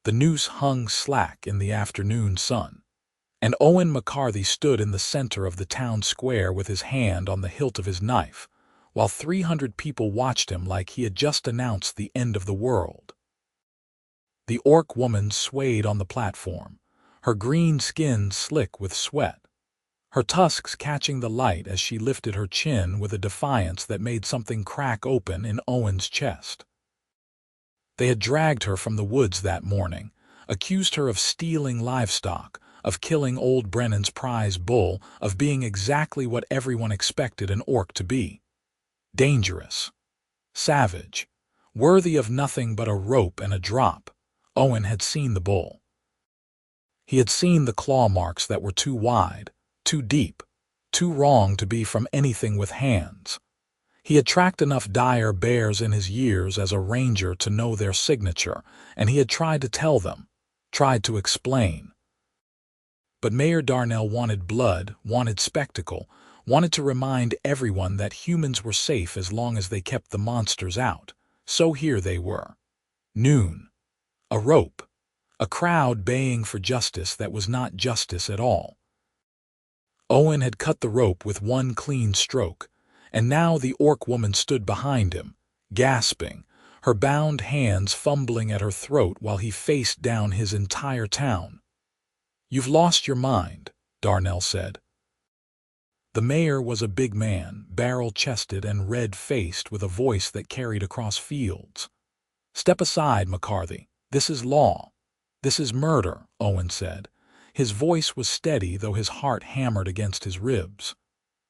The noose hung slack in the afternoon sun, and Owen McCarthy stood in the center of the town square with his hand on the hilt of his knife, while 300 people watched him like he had just announced the end of the world. The orc woman swayed on the platform, her green skin slick with sweat, her tusks catching the light as she lifted her chin with a defiance that made something crack open in Owen's chest. They had dragged her from the woods that morning, accused her of stealing livestock, of killing old Brennan's prize bull, of being exactly what everyone expected an orc to be. Dangerous, savage, worthy of nothing but a rope and a drop. Owen had seen the bull. He had seen the claw marks that were too wide, too deep, too wrong to be from anything with hands. He had tracked enough dire bears in his years as a ranger to know their signature, and he had tried to tell them, tried to explain. But Mayor Darnell wanted blood, wanted spectacle, wanted to remind everyone that humans were safe as long as they kept the monsters out. So here they were. Noon. A rope. A crowd baying for justice that was not justice at all. Owen had cut the rope with one clean stroke, and now the orc woman stood behind him, gasping, her bound hands fumbling at her throat while he faced down his entire town. "You've lost your mind," Darnell said. The mayor was a big man, barrel-chested and red-faced, with a voice that carried across fields. "Step aside, McCarthy. This is law. This is murder," Owen said. His voice was steady, though his heart hammered against his ribs.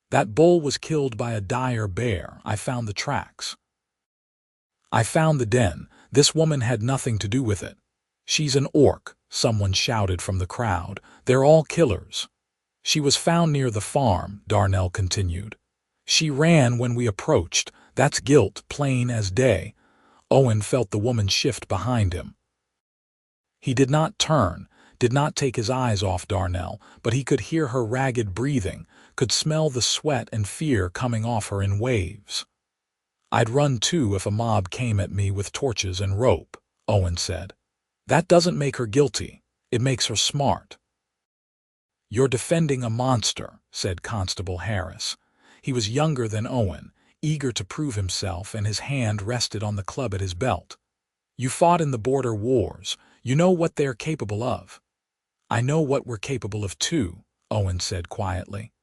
"That bull was killed by a dire bear. I found the tracks. I found the den. This woman had nothing to do with it. She's an orc," someone shouted from the crowd. "They're all killers." "She was found near the farm," Darnell continued. "She ran when we approached. That's guilt, plain as day." Owen felt the woman shift behind him. He did not turn, did not take his eyes off Darnell, but he could hear her ragged breathing, could smell the sweat and fear coming off her in waves. "I'd run too if a mob came at me with torches and rope," Owen said. "That doesn't make her guilty. It makes her smart." "You're defending a monster," said Constable Harris. He was younger than Owen, eager to prove himself, and his hand rested on the club at his belt. "You fought in the border wars. You know what they're capable of." "I know what we're capable of too," Owen said quietly.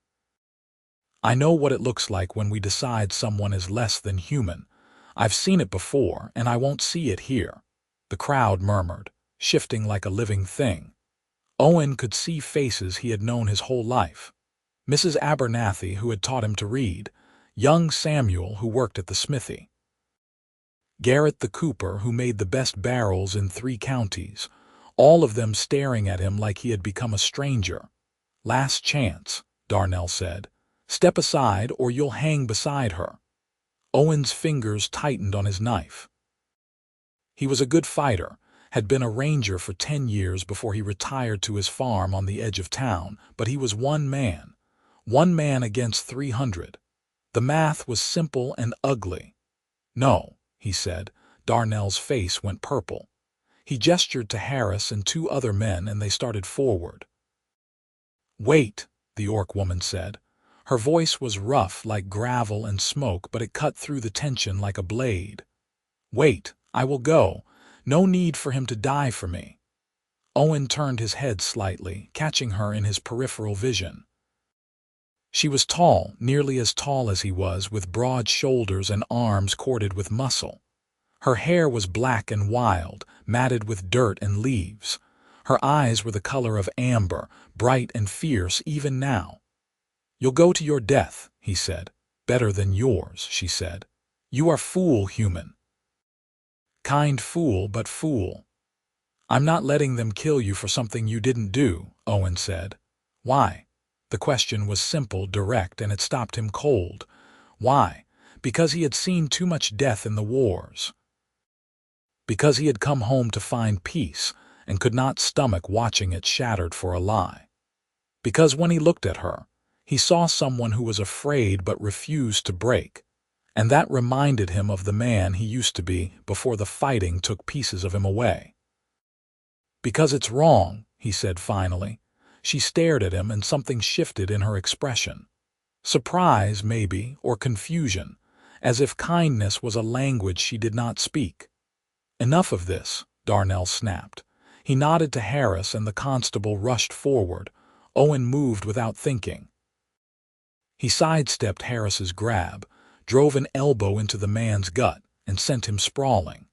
"I know what it looks like when we decide someone is less than human. I've seen it before, and I won't see it here." The crowd murmured, shifting like a living thing. Owen could see faces he had known his whole life. Mrs. Abernathy, who had taught him to read, young Samuel, who worked at the smithy, Garrett the cooper, who made the best barrels in 3 counties, all of them staring at him like he had become a stranger. "Last chance," Darnell said. "Step aside or you'll hang beside her." Owen's fingers tightened on his knife. He was a good fighter, had been a ranger for 10 years before he retired to his farm on the edge of town, but he was one man against 300. The math was simple and ugly. "No," he said. Darnell's face went purple. He gestured to Harris and 2 other men, and they started forward. "Wait," the orc woman said. Her voice was rough like gravel and smoke, but it cut through the tension like a blade. "Wait, I will go. No need for him to die for me." Owen turned his head slightly, catching her in his peripheral vision. She was tall, nearly as tall as he was, with broad shoulders and arms corded with muscle. Her hair was black and wild, matted with dirt and leaves. Her eyes were the color of amber, bright and fierce even now. "You'll go to your death," he said. "Better than yours," she said. "You are fool, human. Kind fool, but fool." "I'm not letting them kill you for something you didn't do," Owen said. "Why?" The question was simple, direct, and it stopped him cold. Why? Because he had seen too much death in the wars. Because he had come home to find peace and could not stomach watching it shattered for a lie. Because when he looked at her, he saw someone who was afraid but refused to break, and that reminded him of the man he used to be before the fighting took pieces of him away. Because it's wrong, he said finally. She stared at him and something shifted in her expression. Surprise, maybe, or confusion, as if kindness was a language she did not speak. Enough of this, Darnell snapped. He nodded to Harris and the constable rushed forward. Owen moved without thinking. He sidestepped Harris's grab, drove an elbow into the man's gut, and sent him sprawling.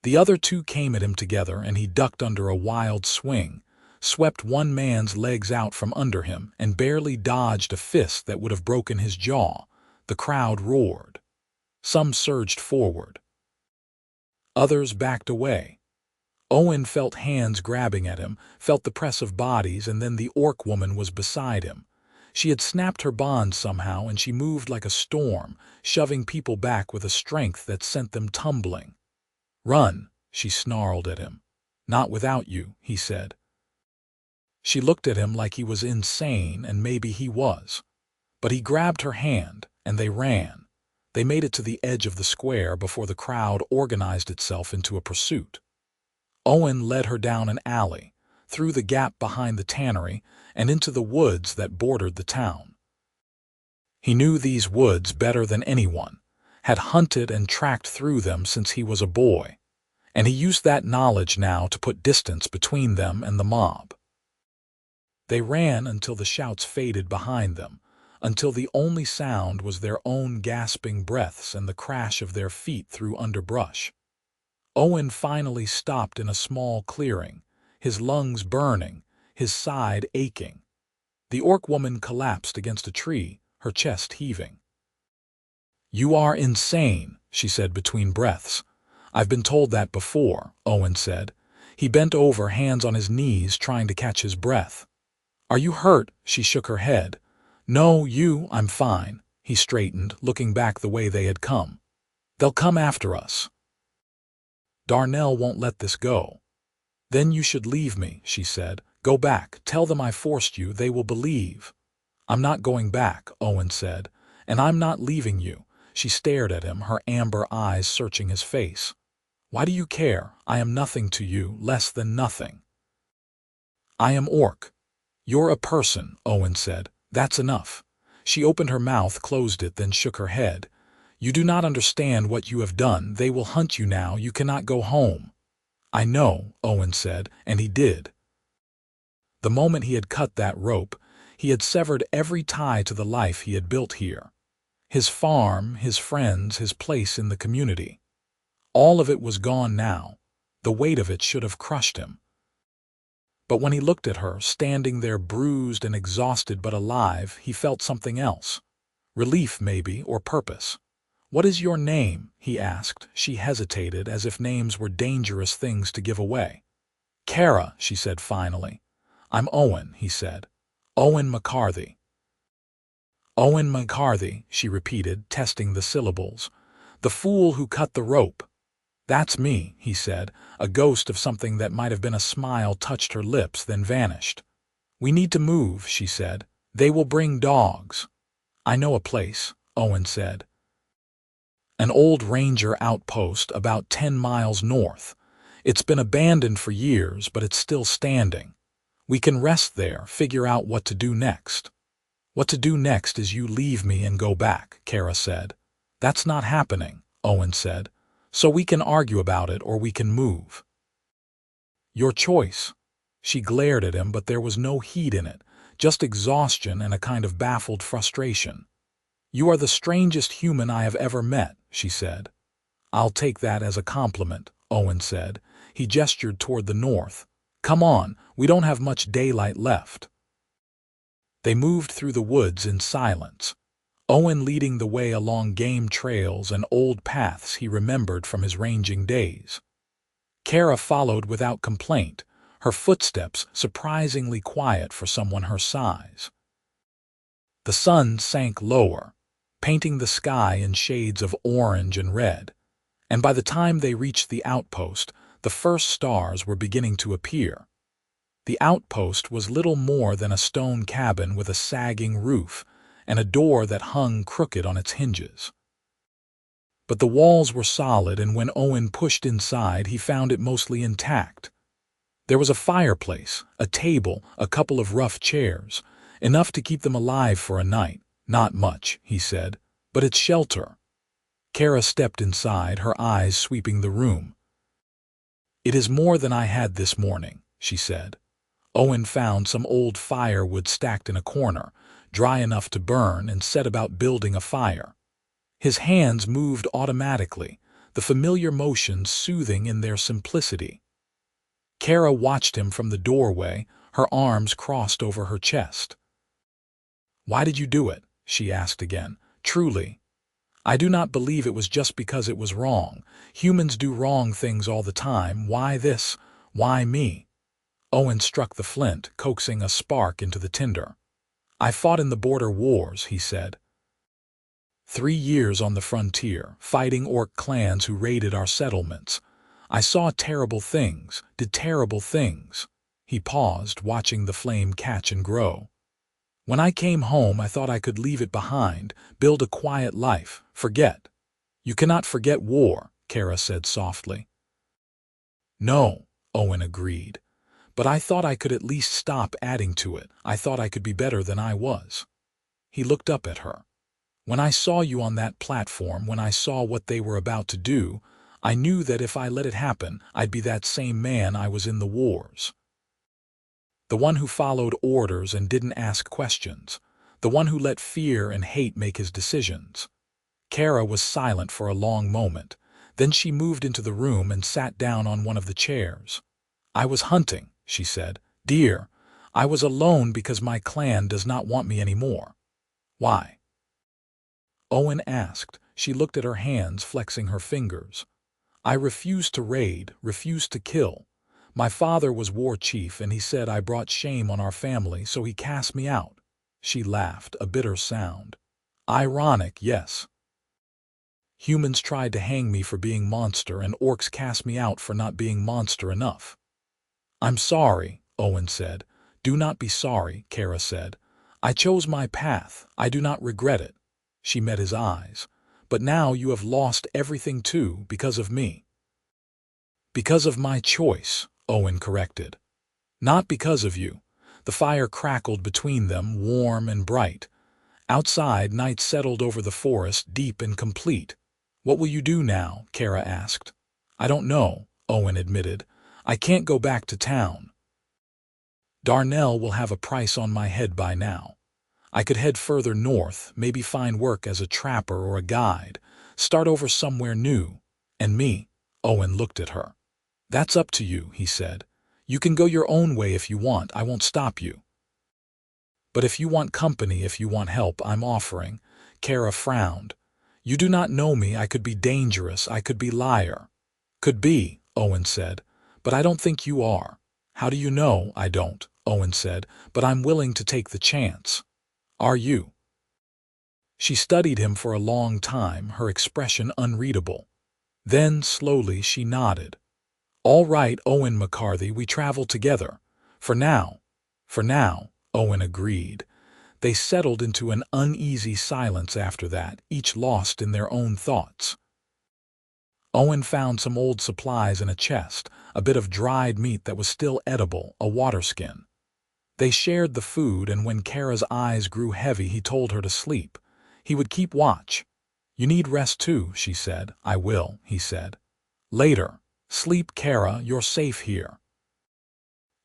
The other two came at him together and he ducked under a wild swing, swept one man's legs out from under him, and barely dodged a fist that would have broken his jaw. The crowd roared. Some surged forward. Others backed away. Owen felt hands grabbing at him, felt the press of bodies, and then the orc woman was beside him. She had snapped her bonds somehow, and she moved like a storm, shoving people back with a strength that sent them tumbling. "Run," she snarled at him. "Not without you," he said. She looked at him like he was insane, and maybe he was. But he grabbed her hand, and they ran. They made it to the edge of the square before the crowd organized itself into a pursuit. Owen led her down an alley, through the gap behind the tannery, and into the woods that bordered the town. He knew these woods better than anyone, had hunted and tracked through them since he was a boy, and he used that knowledge now to put distance between them and the mob. They ran until the shouts faded behind them, until the only sound was their own gasping breaths and the crash of their feet through underbrush. Owen finally stopped in a small clearing, his lungs burning, his side aching. The orc woman collapsed against a tree, her chest heaving. "You are insane," she said between breaths. "I've been told that before," Owen said. He bent over, hands on his knees, trying to catch his breath. "Are you hurt?" She shook her head. "No, I'm fine." He straightened, looking back the way they had come. "They'll come after us. Darnell won't let this go." "Then you should leave me," she said. "Go back, tell them I forced you, they will believe." "I'm not going back," Owen said. "And I'm not leaving you." She stared at him, her amber eyes searching his face. "Why do you care? I am nothing to you, less than nothing." "I am orc." "You're a person," Owen said. "That's enough." She opened her mouth, closed it, then shook her head. "You do not understand what you have done. They will hunt you now. You cannot go home." "I know," Owen said, and he did. The moment he had cut that rope, he had severed every tie to the life he had built here. His farm, his friends, his place in the community. All of it was gone now. The weight of it should have crushed him. But when he looked at her, standing there bruised and exhausted but alive, he felt something else. Relief, maybe, or purpose. "What is your name?" he asked. She hesitated, as if names were dangerous things to give away. "Kara," she said finally. "I'm Owen," he said. "Owen McCarthy." "Owen McCarthy," she repeated, testing the syllables. "The fool who cut the rope." "That's me," he said. A ghost of something that might have been a smile touched her lips, then vanished. "We need to move," she said. "They will bring dogs." "I know a place," Owen said. "An old ranger outpost about 10 miles north. It's been abandoned for years, but it's still standing. We can rest there, figure out what to do next." "What to do next is you leave me and go back," Kara said. "That's not happening," Owen said. "So we can argue about it or we can move." "Your choice." She glared at him, but there was no heat in it, just exhaustion and a kind of baffled frustration. "You are the strangest human I have ever met," she said. "I'll take that as a compliment," Owen said. He gestured toward the north. "Come on, we don't have much daylight left." They moved through the woods in silence, Owen leading the way along game trails and old paths he remembered from his ranging days. Kara followed without complaint, her footsteps surprisingly quiet for someone her size. The sun sank lower, painting the sky in shades of orange and red, and by the time they reached the outpost, the first stars were beginning to appear. The outpost was little more than a stone cabin with a sagging roof and a door that hung crooked on its hinges. But the walls were solid, and when Owen pushed inside, he found it mostly intact. There was a fireplace, a table, a couple of rough chairs, enough to keep them alive for a night. Not much, he said, but it's shelter. Kara stepped inside, her eyes sweeping the room. It is more than I had this morning, she said. Owen found some old firewood stacked in a corner, dry enough to burn, and set about building a fire. His hands moved automatically, the familiar motions soothing in their simplicity. Kara watched him from the doorway, her arms crossed over her chest. "Why did you do it?" she asked again. "Truly, I do not believe it was just because it was wrong. Humans do wrong things all the time. Why this? Why me?" Owen struck the flint, coaxing a spark into the tinder. "I fought in the border wars," he said. 3 years on the frontier, fighting orc clans who raided our settlements. I saw terrible things, did terrible things." He paused, watching the flame catch and grow. "When I came home, I thought I could leave it behind, build a quiet life, forget." "You cannot forget war," Kara said softly. "No," Owen agreed. "But I thought I could at least stop adding to it. I thought I could be better than I was." He looked up at her. "When I saw you on that platform, when I saw what they were about to do, I knew that if I let it happen, I'd be that same man I was in the wars. The one who followed orders and didn't ask questions. The one who let fear and hate make his decisions." Kara was silent for a long moment. Then she moved into the room and sat down on one of the chairs. "I was hunting," she said. "Dear, I was alone because my clan does not want me anymore." "Why?" Owen asked. She looked at her hands, flexing her fingers. "I refused to raid, refused to kill. My father was war chief, and he said I brought shame on our family, so he cast me out." She laughed, a bitter sound. "Ironic, yes. Humans tried to hang me for being monster, and orcs cast me out for not being monster enough." "I'm sorry," Owen said. "Do not be sorry," Kara said. "I chose my path. I do not regret it." She met his eyes. "But now you have lost everything too, because of me." "Because of my choice," Owen corrected. "Not because of you." The fire crackled between them, warm and bright. Outside, night settled over the forest, deep and complete. "What will you do now?" Kara asked. "I don't know," Owen admitted. "I can't go back to town. Darnell will have a price on my head by now. I could head further north, maybe find work as a trapper or a guide, start over somewhere new. And me?" Owen looked at her. "That's up to you," he said. "You can go your own way if you want, I won't stop you. But if you want company, if you want help, I'm offering." Kara frowned. "You do not know me. I could be dangerous, I could be liar." "Could be," Owen said. "But I don't think you are." "How do you know I don't?" Owen said. "But I'm willing to take the chance." "Are you?" She studied him for a long time, her expression unreadable. Then, slowly, she nodded. "All right, Owen McCarthy, we travel together. For now." "For now," Owen agreed. They settled into an uneasy silence after that, each lost in their own thoughts. Owen found some old supplies in a chest, a bit of dried meat that was still edible, a water skin. They shared the food, and when Kara's eyes grew heavy, he told her to sleep. He would keep watch. "You need rest too," she said. "I will," he said. "Later. Sleep, Kara, you're safe here."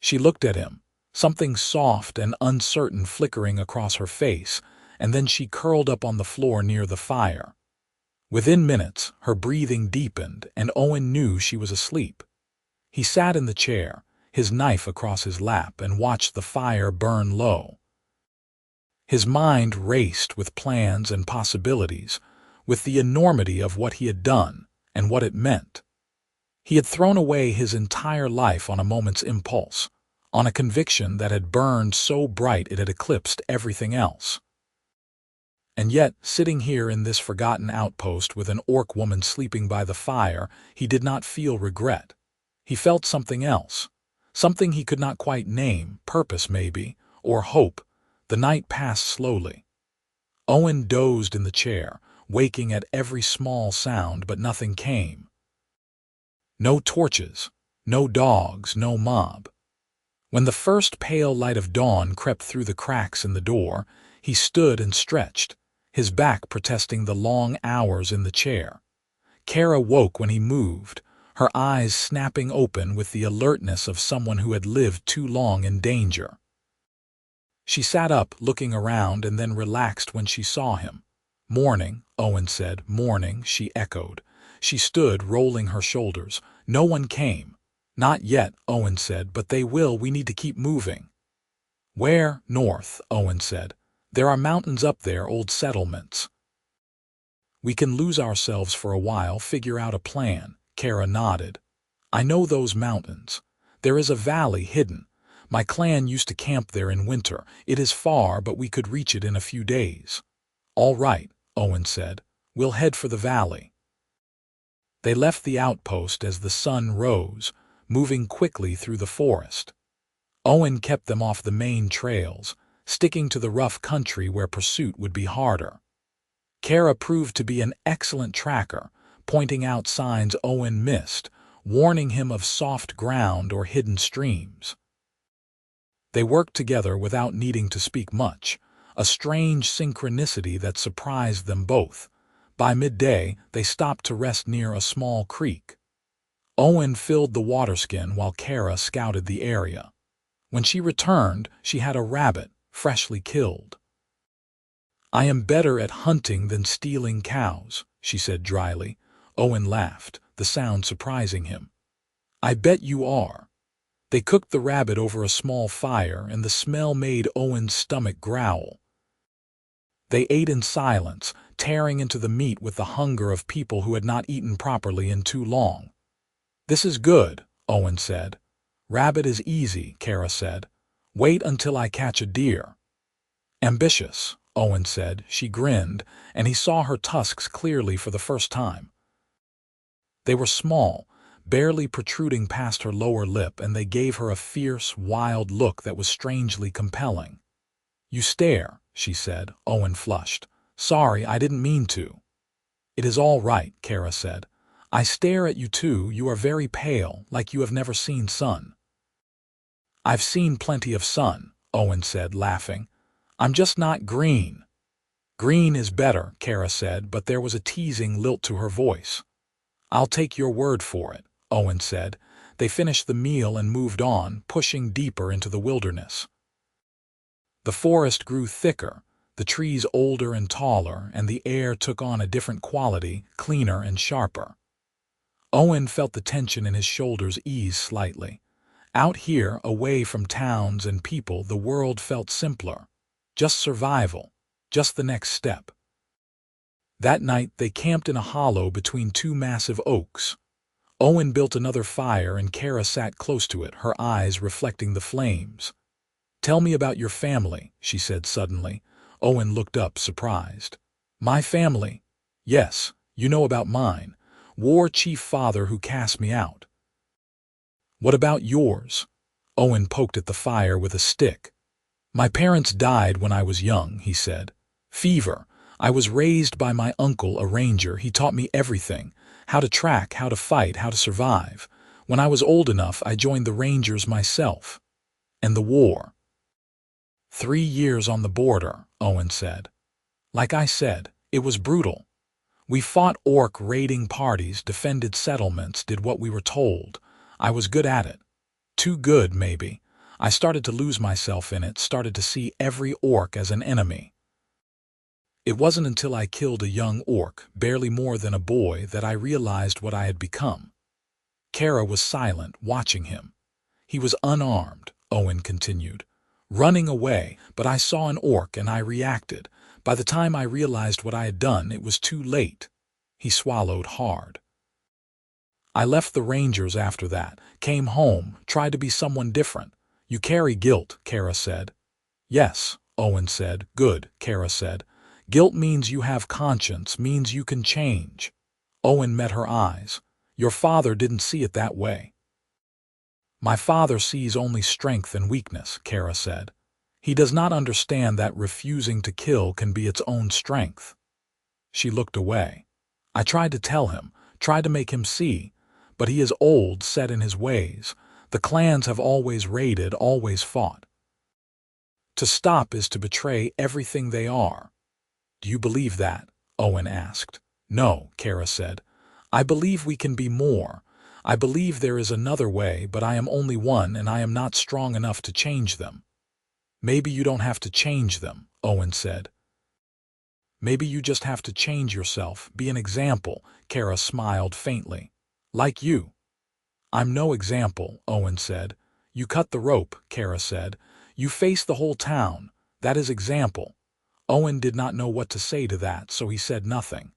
She looked at him, something soft and uncertain flickering across her face, and then she curled up on the floor near the fire. Within minutes, her breathing deepened, and Owen knew she was asleep. He sat in the chair, his knife across his lap, and watched the fire burn low. His mind raced with plans and possibilities, with the enormity of what he had done and what it meant. He had thrown away his entire life on a moment's impulse, on a conviction that had burned so bright it had eclipsed everything else. And yet, sitting here in this forgotten outpost with an orc woman sleeping by the fire, he did not feel regret. He felt something else, something he could not quite name, purpose maybe, or hope. The night passed slowly. Owen dozed in the chair, waking at every small sound, but nothing came. No torches, No dogs, no mob. When the first pale light of dawn crept through the cracks in the door, he stood and stretched, his back protesting the long hours in the chair. Kara woke when he moved, her eyes snapping open with the alertness of someone who had lived too long in danger. She sat up, looking around, and then relaxed when she saw him. "Morning," Owen said. "Morning," she echoed. She stood, rolling her shoulders. No one came. "Not yet," Owen said, "but they will. We need to keep moving." "Where?" "North," Owen said. "There are mountains up there, old settlements. We can lose ourselves for a while, figure out a plan." Kara nodded. "I know those mountains. There is a valley hidden. My clan used to camp there in winter. It is far, but we could reach it in a few days." "All right," Owen said. "We'll head for the valley." They left the outpost as the sun rose, moving quickly through the forest. Owen kept them off the main trails, sticking to the rough country where pursuit would be harder. Kara proved to be an excellent tracker, pointing out signs Owen missed, warning him of soft ground or hidden streams. They worked together without needing to speak much, a strange synchronicity that surprised them both. By midday, they stopped to rest near a small creek. Owen filled the waterskin while Kara scouted the area. When she returned, she had a rabbit, freshly killed. "I am better at hunting than stealing cows," she said dryly. Owen laughed, the sound surprising him. "I bet you are." They cooked the rabbit over a small fire, and the smell made Owen's stomach growl. They ate in silence, tearing into the meat with the hunger of people who had not eaten properly in too long. "This is good," Owen said. "Rabbit is easy," Kara said. "Wait until I catch a deer." "Ambitious," Owen said. She grinned, and he saw her tusks clearly for the first time. They were small, barely protruding past her lower lip, and they gave her a fierce, wild look that was strangely compelling. "You stare," she said. Owen flushed. "Sorry, I didn't mean to." "It is all right," Kara said. "I stare at you too. You are very pale, like you have never seen sun." "I've seen plenty of sun," Owen said, laughing. "I'm just not green." "Green is better," Kara said, but there was a teasing lilt to her voice. "I'll take your word for it," Owen said. They finished the meal and moved on, pushing deeper into the wilderness. The forest grew thicker, the trees older and taller, and the air took on a different quality, cleaner and sharper. Owen felt the tension in his shoulders ease slightly. Out here, away from towns and people, the world felt simpler. Just survival, just the next step. That night they camped in a hollow between two massive oaks. Owen built another fire and Kara sat close to it, her eyes reflecting the flames. "Tell me about your family," she said suddenly. Owen looked up, surprised. "My family?" "Yes, you know about mine. War chief father who cast me out." "What about yours?" Owen poked at the fire with a stick. "My parents died when I was young," he said. "Fever. I was raised by my uncle, a ranger. He taught me everything. How to track, how to fight, how to survive. When I was old enough, I joined the Rangers myself." "And the war?" 3 years on the border," Owen said. "Like I said, it was brutal. We fought orc raiding parties, defended settlements, did what we were told. I was good at it. Too good, maybe. I started to lose myself in it, started to see every orc as an enemy. It wasn't until I killed a young orc, barely more than a boy, that I realized what I had become." Kara was silent, watching him. "He was unarmed," Owen continued. "Running away, but I saw an orc and I reacted. By the time I realized what I had done, it was too late." He swallowed hard. "I left the Rangers after that, came home, tried to be someone different." "You carry guilt," Kara said. "Yes," Owen said. "Good," Kara said. "Guilt means you have conscience, means you can change." Owen met her eyes. "Your father didn't see it that way." "My father sees only strength and weakness," Kara said. "He does not understand that refusing to kill can be its own strength." She looked away. "I tried to tell him, tried to make him see, but he is old, set in his ways. The clans have always raided, always fought. To stop is to betray everything they are. Do you believe that? Owen asked. No, Kara said. I believe we can be more. I believe there is another way, but I am only one and I am not strong enough to change them. Maybe you don't have to change them, Owen said. Maybe you just have to change yourself, be an example, Kara smiled faintly. Like you. I'm no example, Owen said. You cut the rope, Kara said. You face the whole town. That is example. Owen did not know what to say to that, so he said nothing.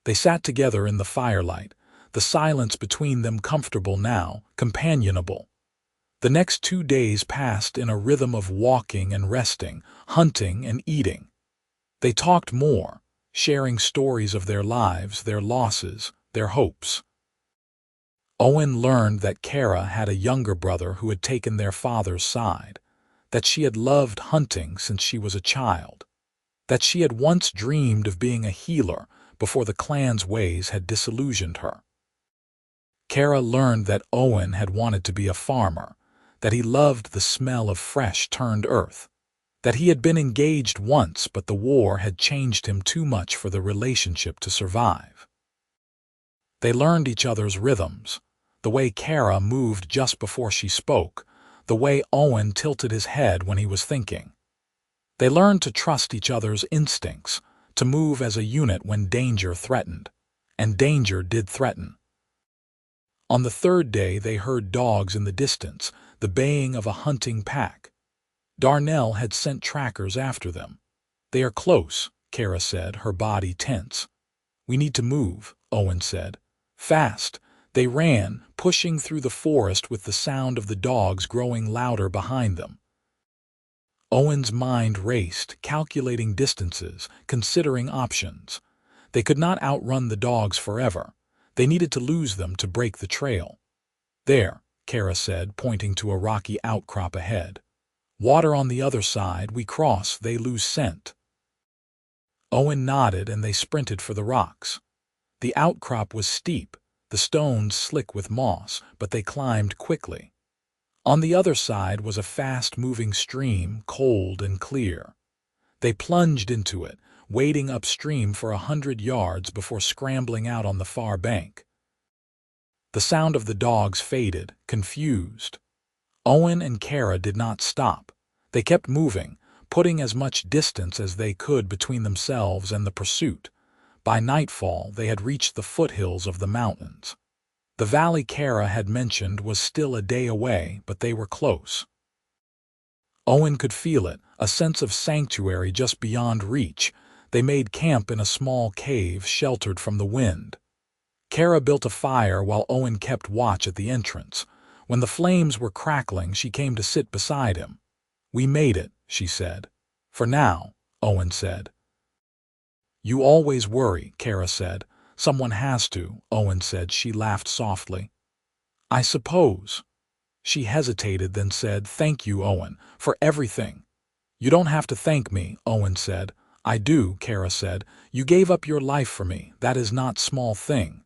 They sat together in the firelight, the silence between them comfortable now, companionable. The next 2 days passed in a rhythm of walking and resting, hunting and eating. They talked more, sharing stories of their lives, their losses, their hopes. Owen learned that Kara had a younger brother who had taken their father's side, that she had loved hunting since she was a child, that she had once dreamed of being a healer before the clan's ways had disillusioned her. Kara learned that Owen had wanted to be a farmer, that he loved the smell of fresh-turned earth, that he had been engaged once but the war had changed him too much for the relationship to survive. They learned each other's rhythms, the way Kara moved just before she spoke, the way Owen tilted his head when he was thinking. They learned to trust each other's instincts, to move as a unit when danger threatened, and danger did threaten. On the 3rd day they heard dogs in the distance, the baying of a hunting pack. Darnell had sent trackers after them. They are close, Kara said, her body tense. We need to move, Owen said. Fast. They ran, pushing through the forest with the sound of the dogs growing louder behind them. Owen's mind raced, calculating distances, considering options. They could not outrun the dogs forever. They needed to lose them to break the trail. There, Kara said, pointing to a rocky outcrop ahead. Water on the other side, we cross, they lose scent. Owen nodded and they sprinted for the rocks. The outcrop was steep, the stones slick with moss, but they climbed quickly. On the other side was a fast-moving stream, cold and clear. They plunged into it, wading upstream for 100 yards before scrambling out on the far bank. The sound of the dogs faded, confused. Owen and Kara did not stop. They kept moving, putting as much distance as they could between themselves and the pursuit. By nightfall, they had reached the foothills of the mountains. The valley Kara had mentioned was still a day away, but they were close. Owen could feel it, a sense of sanctuary just beyond reach. They made camp in a small cave sheltered from the wind. Kara built a fire while Owen kept watch at the entrance. When the flames were crackling, she came to sit beside him. We made it, she said. For now, Owen said. You always worry, Kara said. Someone has to, Owen said. She laughed softly. I suppose. She hesitated, then said, Thank you, Owen, for everything. You don't have to thank me, Owen said. I do, Kara said. You gave up your life for me. That is not small thing.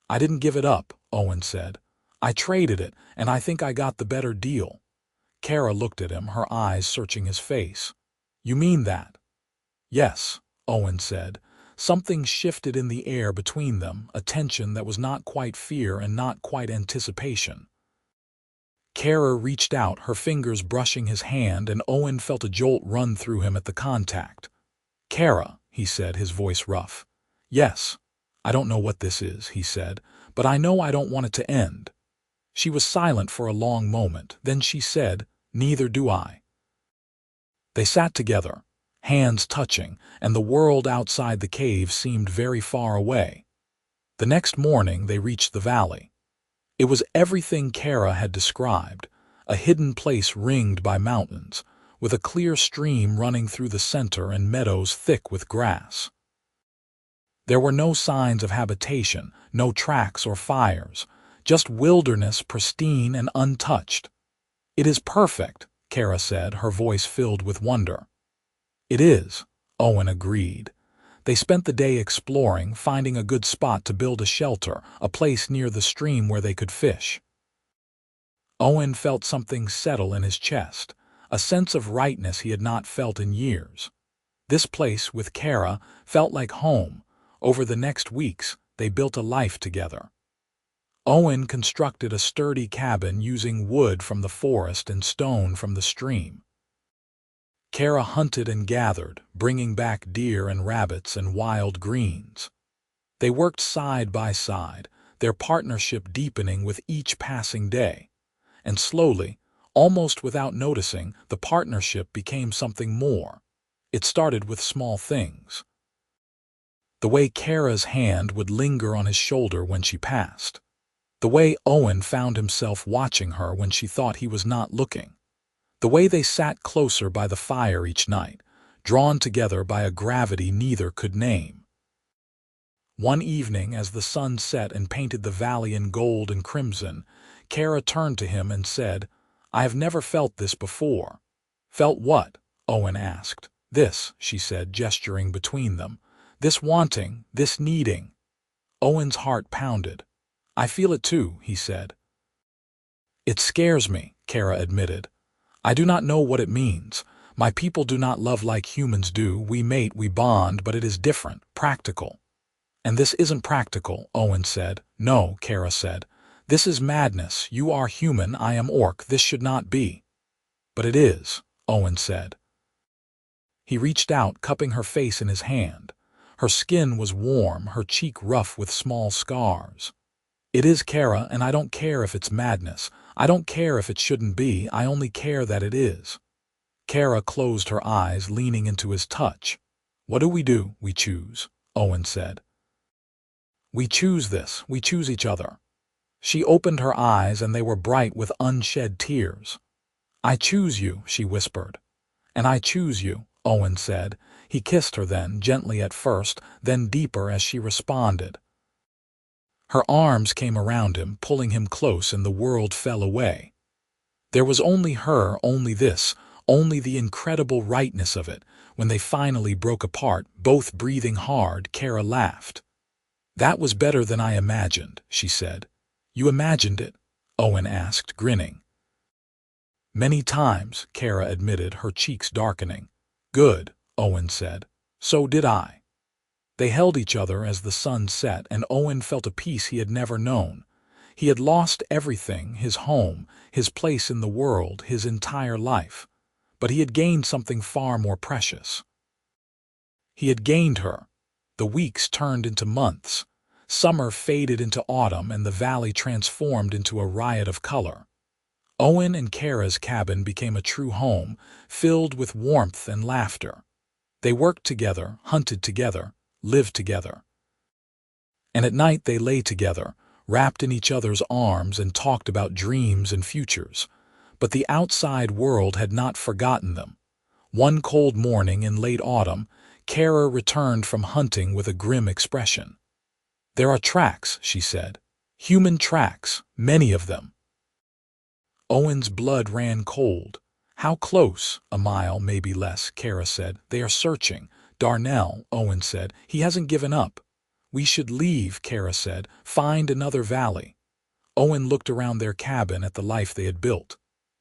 I didn't give it up, Owen said. I traded it, and I think I got the better deal. Kara looked at him, her eyes searching his face. You mean that? Yes, Owen said. Something shifted in the air between them, a tension that was not quite fear and not quite anticipation. Kara reached out, her fingers brushing his hand, and Owen felt a jolt run through him at the contact. Kara, he said, his voice rough. Yes. I don't know what this is, he said, but I know I don't want it to end. She was silent for a long moment, then she said, Neither do I. They sat together, hands touching, and the world outside the cave seemed very far away. The next morning they reached the valley. It was everything Kara had described, a hidden place ringed by mountains, with a clear stream running through the center and meadows thick with grass. There were no signs of habitation, no tracks or fires, just wilderness pristine and untouched. It is perfect, Kara said, her voice filled with wonder. It is, Owen agreed. They spent the day exploring, finding a good spot to build a shelter, a place near the stream where they could fish. Owen felt something settle in his chest, a sense of rightness he had not felt in years. This place, with Kara, felt like home. Over the next weeks, they built a life together. Owen constructed a sturdy cabin using wood from the forest and stone from the stream. Kara hunted and gathered, bringing back deer and rabbits and wild greens. They worked side by side, their partnership deepening with each passing day. And slowly, almost without noticing, the partnership became something more. It started with small things. The way Kara's hand would linger on his shoulder when she passed. The way Owen found himself watching her when she thought he was not looking. The way they sat closer by the fire each night, drawn together by a gravity neither could name. One evening, as the sun set and painted the valley in gold and crimson, Kara turned to him and said, "I have never felt this before." "Felt what?" Owen asked. "This," she said, gesturing between them. "This wanting, this needing." Owen's heart pounded. "I feel it too," he said. "It scares me," Kara admitted. "I do not know what it means. My people do not love like humans do. We mate, we bond, but it is different, practical." "And this isn't practical," Owen said. "No," Kara said. "This is madness. You are human, I am orc. This should not be." "But it is," Owen said. He reached out, cupping her face in his hand. Her skin was warm, her cheek rough with small scars. "It is, Kara, and I don't care if it's madness. I don't care if it shouldn't be. I only care that it is." Kara closed her eyes, leaning into his touch. "What do? We choose," Owen said. "We choose this. We choose each other." She opened her eyes, and they were bright with unshed tears. "I choose you," she whispered. "And I choose you," Owen said. He kissed her then, gently at first, then deeper as she responded. Her arms came around him, pulling him close, and the world fell away. There was only her, only this, only the incredible rightness of it. When they finally broke apart, both breathing hard, Kara laughed. "That was better than I imagined," she said. "You imagined it?" Owen asked, grinning. "Many times," Kara admitted, her cheeks darkening. "Good," Owen said. "So did I." They held each other as the sun set, and Owen felt a peace he had never known. He had lost everything, his home, his place in the world, his entire life. But he had gained something far more precious. He had gained her. The weeks turned into months. Summer faded into autumn, and the valley transformed into a riot of color. Owen and Kara's cabin became a true home, filled with warmth and laughter. They worked together, hunted together, lived together. And at night they lay together, wrapped in each other's arms, and talked about dreams and futures. But the outside world had not forgotten them. One cold morning in late autumn, Kara returned from hunting with a grim expression. "There are tracks," she said. "Human tracks, many of them." Owen's blood ran cold. "How close?" "A mile, maybe less," Kara said. "They are searching." "Darnell," Owen said. "He hasn't given up." "We should leave," Kara said. "Find another valley." Owen looked around their cabin at the life they had built.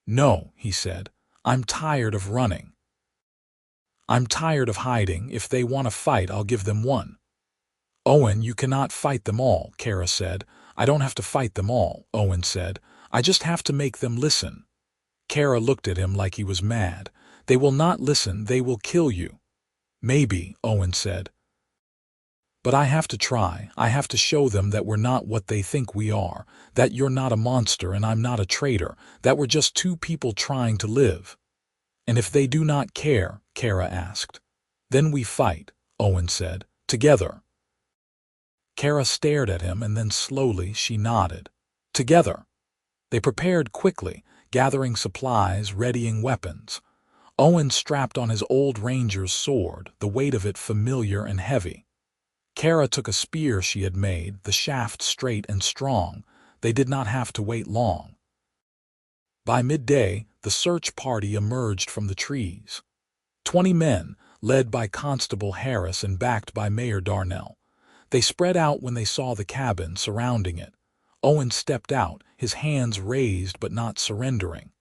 "No," he said. "I'm tired of running. I'm tired of hiding. If they want to fight, I'll give them one." "Owen, you cannot fight them all," Kara said. "I don't have to fight them all," Owen said. "I just have to make them listen." Kara looked at him like he was mad. "They will not listen. They will kill you." "Maybe," Owen said. "But I have to try. I have to show them that we're not what they think we are, that you're not a monster and I'm not a traitor, that we're just two people trying to live." "And if they do not care?" Kara asked. "Then we fight," Owen said. "Together." Kara stared at him, and then slowly she nodded. "Together." They prepared quickly, gathering supplies, readying weapons. Owen strapped on his old ranger's sword, the weight of it familiar and heavy. Kara took a spear she had made, the shaft straight and strong. They did not have to wait long. By midday, the search party emerged from the trees. 20 men, led by Constable Harris and backed by Mayor Darnell. They spread out when they saw the cabin surrounding it. Owen stepped out, his hands raised but not surrendering.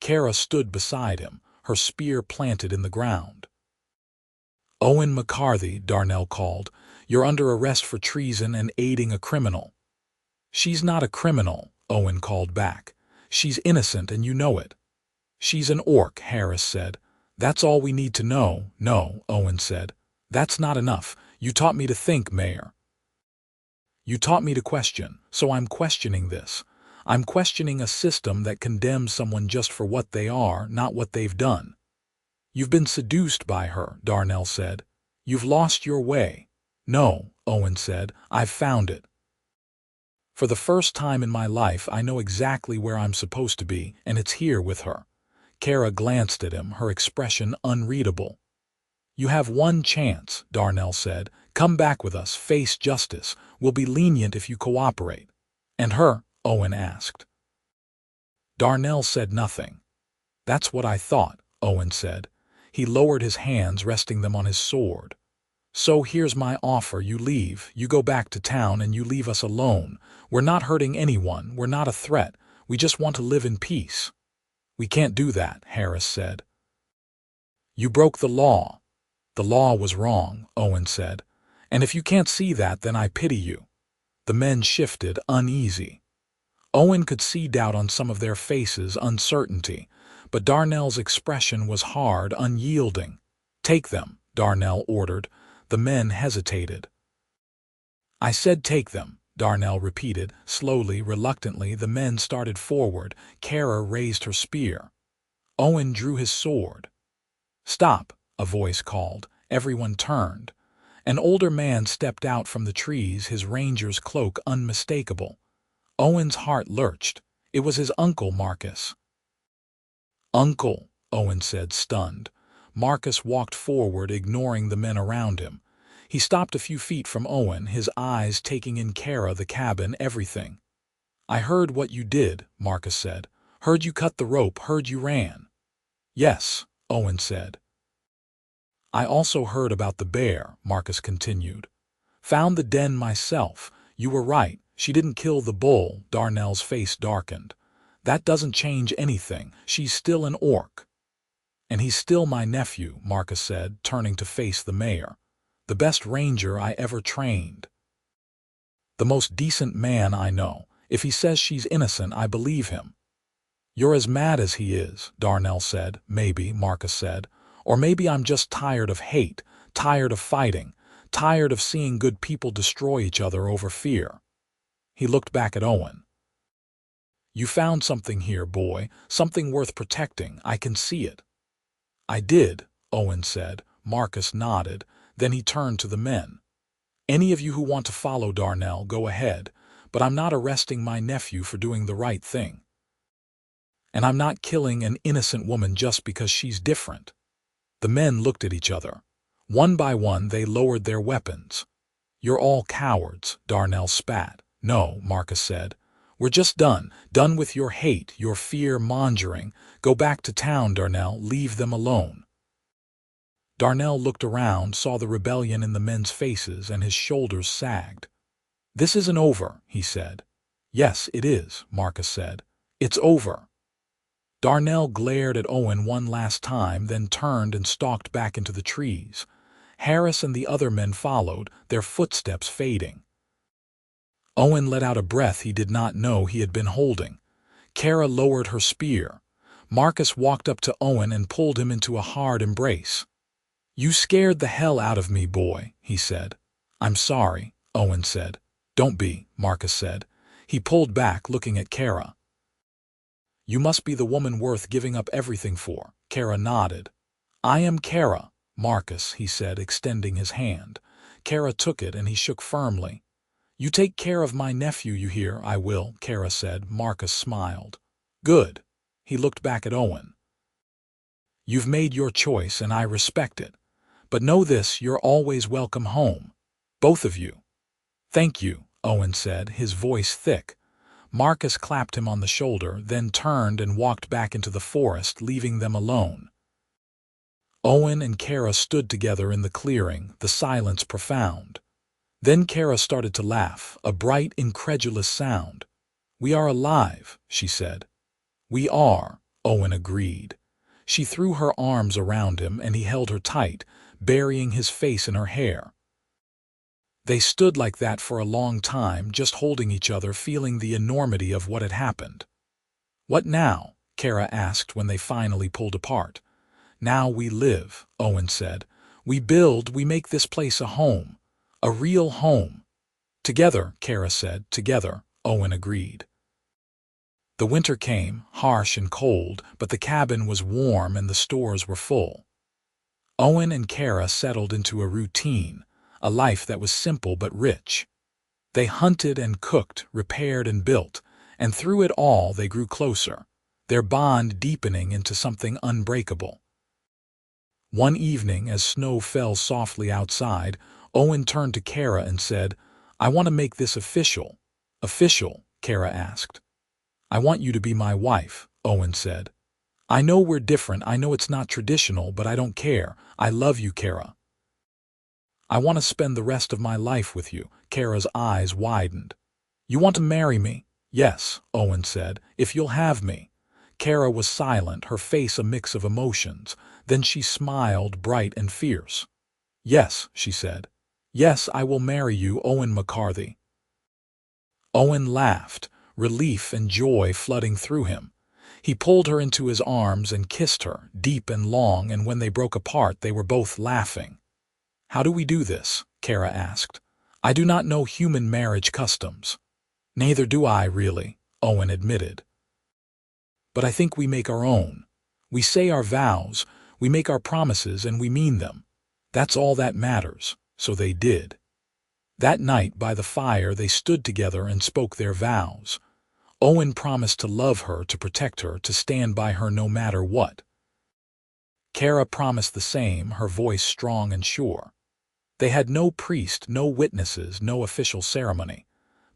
Kara stood beside him, her spear planted in the ground. "Owen McCarthy," Darnell called, "you're under arrest for treason and aiding a criminal." "She's not a criminal," Owen called back. "She's innocent and you know it." "She's an orc," Harris said. "That's all we need to know." "No," Owen said. "That's not enough. You taught me to think, Mayor. You taught me to question, so I'm questioning this. I'm questioning a system that condemns someone just for what they are, not what they've done." "You've been seduced by her," Darnell said. "You've lost your way." "No," Owen said. "I've found it. For the first time in my life I know exactly where I'm supposed to be, and it's here with her." Kara glanced at him, her expression unreadable. "You have one chance," Darnell said. "Come back with us, face justice. We'll be lenient if you cooperate." "And her?" Owen asked. Darnell said nothing. "That's what I thought," Owen said. He lowered his hands, resting them on his sword. "So here's my offer. You leave, you go back to town, and you leave us alone. We're not hurting anyone, we're not a threat. We just want to live in peace." "We can't do that," Harris said. "You broke the law." "The law was wrong," Owen said. "And if you can't see that, then I pity you." The men shifted, uneasy. Owen could see doubt on some of their faces, uncertainty, but Darnell's expression was hard, unyielding. "Take them," Darnell ordered. The men hesitated. "I said take them," Darnell repeated. Slowly, reluctantly, the men started forward. Kara raised her spear. Owen drew his sword. "Stop," a voice called. Everyone turned. An older man stepped out from the trees, his ranger's cloak unmistakable. Owen's heart lurched. It was his uncle Marcus. "Uncle," Owen said, stunned. Marcus walked forward, ignoring the men around him. He stopped a few feet from Owen, his eyes taking in Kara, the cabin, everything. "I heard what you did," Marcus said. "Heard you cut the rope, heard you ran." "Yes," Owen said. "I also heard about the bear," Marcus continued. "Found the den myself. You were right, she didn't kill the bull." Darnell's face darkened. "That doesn't change anything. She's still an orc." "And he's still my nephew," Marcus said, turning to face the mayor. "The best ranger I ever trained. The most decent man I know. If he says she's innocent, I believe him." "You're as mad as he is," Darnell said. "Maybe," Marcus said. "Or maybe I'm just tired of hate, tired of fighting, tired of seeing good people destroy each other over fear." He looked back at Owen. "You found something here, boy, something worth protecting. I can see it." "I did," Owen said. Marcus nodded. Then he turned to the men. "Any of you who want to follow Darnell, go ahead, but I'm not arresting my nephew for doing the right thing. And I'm not killing an innocent woman just because she's different." The men looked at each other. One by one, they lowered their weapons. "You're all cowards," Darnell spat. "No," Marcus said. "We're just done with your hate, your fear-mongering. Go back to town, Darnell. Leave them alone." Darnell looked around, saw the rebellion in the men's faces, and his shoulders sagged. "This isn't over," he said. "Yes, it is," Marcus said. "It's over." Darnell glared at Owen one last time, then turned and stalked back into the trees. Harris and the other men followed, their footsteps fading. Owen let out a breath he did not know he had been holding. Kara lowered her spear. Marcus walked up to Owen and pulled him into a hard embrace. "You scared the hell out of me, boy," he said. "I'm sorry," Owen said. "Don't be," Marcus said. He pulled back, looking at Kara. "You must be the woman worth giving up everything for." Kara nodded. "I am Kara, Marcus," he said, extending his hand. Kara took it and he shook firmly. "You take care of my nephew, you hear?" "I will," Kara said. Marcus smiled. "Good." He looked back at Owen. "You've made your choice and I respect it. But know this, you're always welcome home. Both of you." "Thank you," Owen said, his voice thick. Marcus clapped him on the shoulder, then turned and walked back into the forest, leaving them alone. Owen and Kara stood together in the clearing, the silence profound. Then Kara started to laugh, a bright, incredulous sound. "We are alive," she said. "We are," Owen agreed. She threw her arms around him and he held her tight, burying his face in her hair. They stood like that for a long time, just holding each other, feeling the enormity of what had happened. "What now?" Kara asked when they finally pulled apart. "Now we live," Owen said. "We build, we make this place a home. A real home." "Together," Kara said. "Together," Owen agreed. The winter came, harsh and cold, but the cabin was warm and the stores were full. Owen and Kara settled into a routine, a life that was simple but rich. They hunted and cooked, repaired and built, and through it all they grew closer, their bond deepening into something unbreakable. One evening, as snow fell softly outside, Owen turned to Kara and said, "I want to make this official." "Official?" Kara asked. "I want you to be my wife," Owen said. "I know we're different, I know it's not traditional, but I don't care. I love you, Kara. I want to spend the rest of my life with you." Kara's eyes widened. "You want to marry me?" "Yes," Owen said, "if you'll have me." Kara was silent, her face a mix of emotions. Then she smiled, bright and fierce. "Yes," she said. "Yes, I will marry you, Owen McCarthy." Owen laughed, relief and joy flooding through him. He pulled her into his arms and kissed her, deep and long, and when they broke apart they were both laughing. "How do we do this?" Kara asked. "I do not know human marriage customs." "Neither do I, really," Owen admitted. "But I think we make our own. We say our vows, we make our promises, and we mean them. That's all that matters." So they did. That night by the fire they stood together and spoke their vows. Owen promised to love her, to protect her, to stand by her no matter what. Kara promised the same, her voice strong and sure. They had no priest, no witnesses, no official ceremony.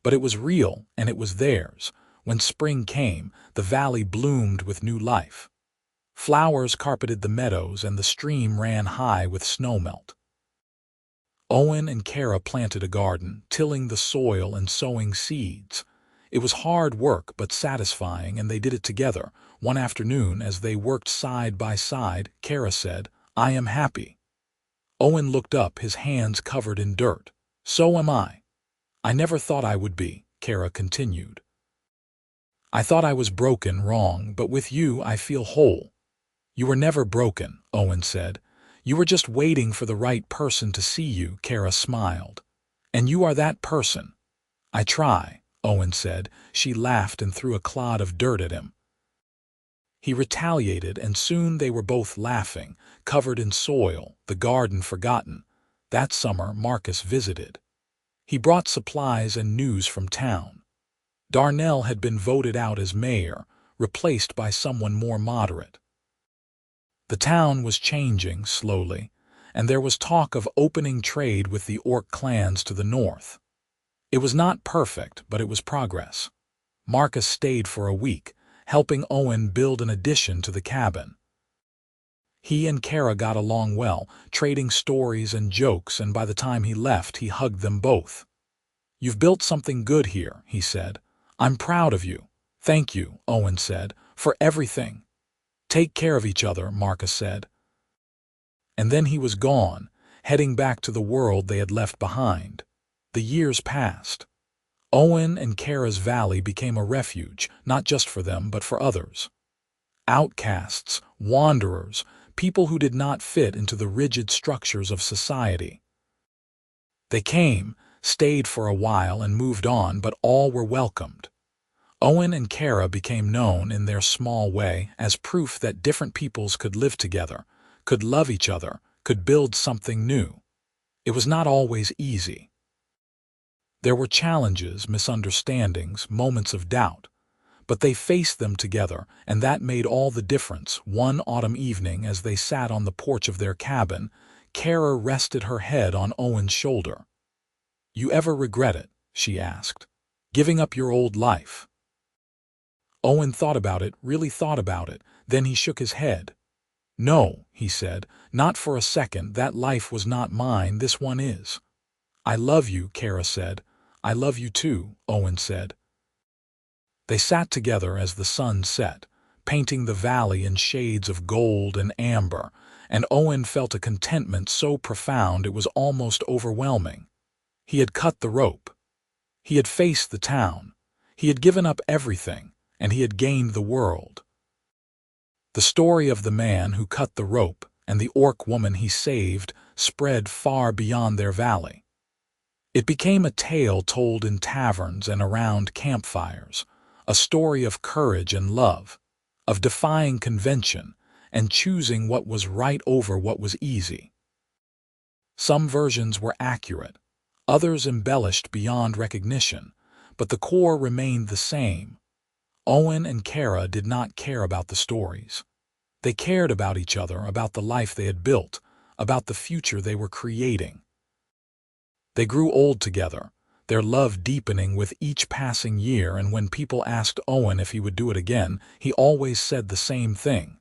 But it was real, and it was theirs. When spring came, the valley bloomed with new life. Flowers carpeted the meadows, and the stream ran high with snowmelt. Owen and Kara planted a garden, tilling the soil and sowing seeds. It was hard work but satisfying, and they did it together. One afternoon, as they worked side by side, Kara said, "I am happy." Owen looked up, his hands covered in dirt. "So am I." "I never thought I would be," Kara continued. "I thought I was broken, wrong, but with you I feel whole." "You were never broken," Owen said. "You were just waiting for the right person to see you," Kara smiled. "And you are that person." "I try," Owen said. She laughed and threw a clod of dirt at him. He retaliated, and soon they were both laughing, covered in soil, the garden forgotten. That summer Marcus visited. He brought supplies and news from town. Darnell had been voted out as mayor, replaced by someone more moderate. The town was changing slowly, and there was talk of opening trade with the Orc clans to the north. It was not perfect, but it was progress. Marcus stayed for a week, helping Owen build an addition to the cabin. He and Kara got along well, trading stories and jokes, and by the time he left, he hugged them both. "You've built something good here," he said. "I'm proud of you." "Thank you," Owen said, "for everything." "Take care of each other," Marcus said. And then he was gone, heading back to the world they had left behind. The years passed. Owen and Kara's valley became a refuge, not just for them, but for others. Outcasts, wanderers, people who did not fit into the rigid structures of society. They came, stayed for a while, and moved on, but all were welcomed. Owen and Kara became known, in their small way, as proof that different peoples could live together, could love each other, could build something new. It was not always easy. There were challenges, misunderstandings, moments of doubt. But they faced them together, and that made all the difference. One autumn evening, as they sat on the porch of their cabin, Kara rested her head on Owen's shoulder. "You ever regret it?" she asked. "Giving up your old life?" Owen thought about it, really thought about it. Then he shook his head. "No," he said, "not for a second. That life was not mine. This one is." "I love you," Kara said. "I love you too," Owen said. They sat together as the sun set, painting the valley in shades of gold and amber, and Owen felt a contentment so profound it was almost overwhelming. He had cut the rope. He had faced the town. He had given up everything, and he had gained the world. The story of the man who cut the rope and the orc woman he saved spread far beyond their valley. It became a tale told in taverns and around campfires, a story of courage and love, of defying convention and choosing what was right over what was easy. Some versions were accurate, others embellished beyond recognition, but the core remained the same. Owen and Kara did not care about the stories. They cared about each other, about the life they had built, about the future they were creating. They grew old together, their love deepening with each passing year, and when people asked Owen if he would do it again, he always said the same thing.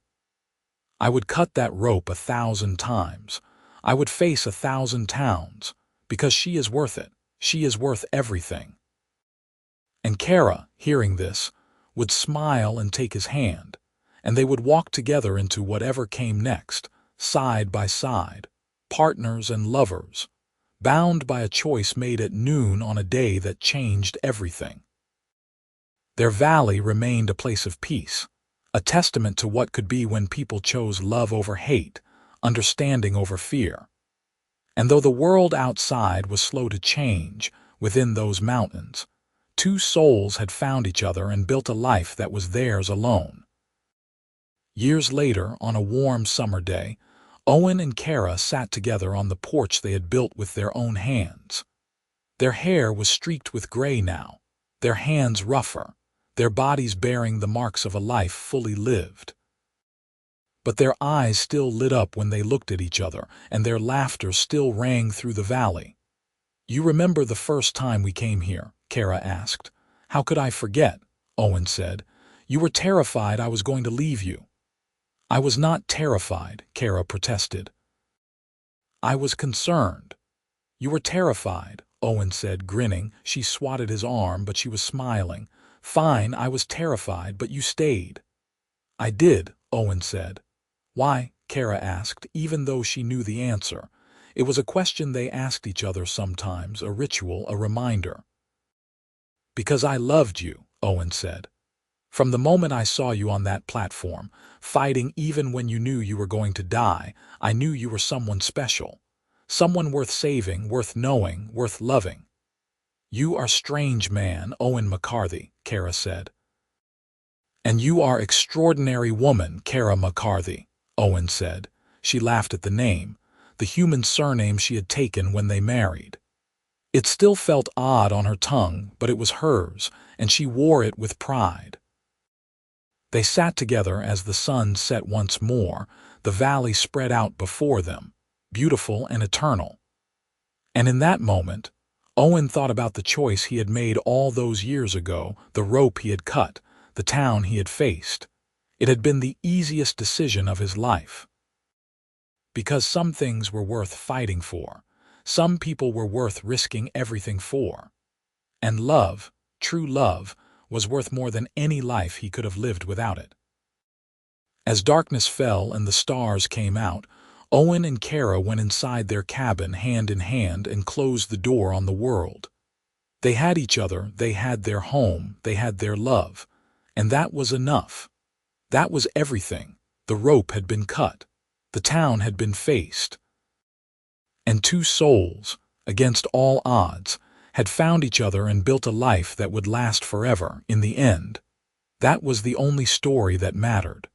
"I would cut that rope 1,000 times. I would face 1,000 towns, because she is worth it. She is worth everything." And Kara, hearing this, would smile and take his hand, and they would walk together into whatever came next, side by side, partners and lovers, bound by a choice made at noon on a day that changed everything. Their valley remained a place of peace, a testament to what could be when people chose love over hate, understanding over fear. And though the world outside was slow to change, within those mountains, two souls had found each other and built a life that was theirs alone. Years later, on a warm summer day, Owen and Kara sat together on the porch they had built with their own hands. Their hair was streaked with gray now, their hands rougher, their bodies bearing the marks of a life fully lived. But their eyes still lit up when they looked at each other, and their laughter still rang through the valley. "You remember the first time we came here?" Kara asked. "How could I forget?" Owen said. "You were terrified I was going to leave you." "I was not terrified," Kara protested. "I was concerned." "You were terrified," Owen said, grinning. She swatted his arm, but she was smiling. "Fine, I was terrified, but you stayed." "I did," Owen said. "Why?" Kara asked, even though she knew the answer. It was a question they asked each other sometimes, a ritual, a reminder. "Because I loved you," Owen said. "From the moment I saw you on that platform, fighting even when you knew you were going to die, I knew you were someone special. Someone worth saving, worth knowing, worth loving." "You are strange man, Owen McCarthy," Kara said. "And you are extraordinary woman, Kara McCarthy," Owen said. She laughed at the name, the human surname she had taken when they married. It still felt odd on her tongue, but it was hers, and she wore it with pride. They sat together as the sun set once more, the valley spread out before them, beautiful and eternal. And in that moment, Owen thought about the choice he had made all those years ago, the rope he had cut, the town he had faced. It had been the easiest decision of his life. Because some things were worth fighting for, some people were worth risking everything for. And love, true love, was worth more than any life he could have lived without it. As darkness fell and the stars came out, Owen and Kara went inside their cabin hand in hand and closed the door on the world. They had each other, they had their home, they had their love, and that was enough. That was everything. The rope had been cut. The town had been faced. And two souls, against all odds, had found each other and built a life that would last forever in the end. That was the only story that mattered.